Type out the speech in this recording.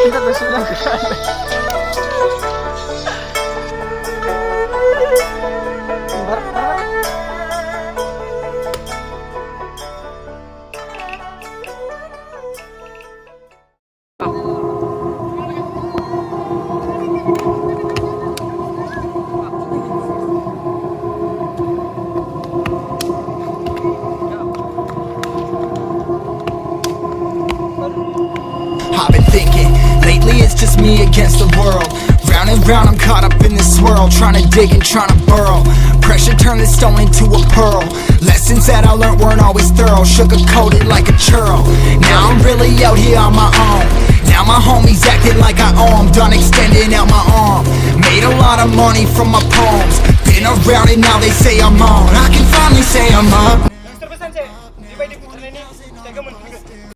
Kita bersudah sekali. I've been thinking, lately it's just me against the world. Round and round I'm caught up in this swirl, trying to dig and trying to burrow. Pressure turned this stone into a pearl. Lessons that I learned weren't always thorough, sugar-coated like a churro. Now I'm really out here on my own. Now my homies acting like I owe 'em. Done extending out my arm. Made a lot of money from my poems. Been around and now they say I'm on. I can finally say I'm up. Yang terpesan saya, di bawah di putar ini, saya akan menunggu.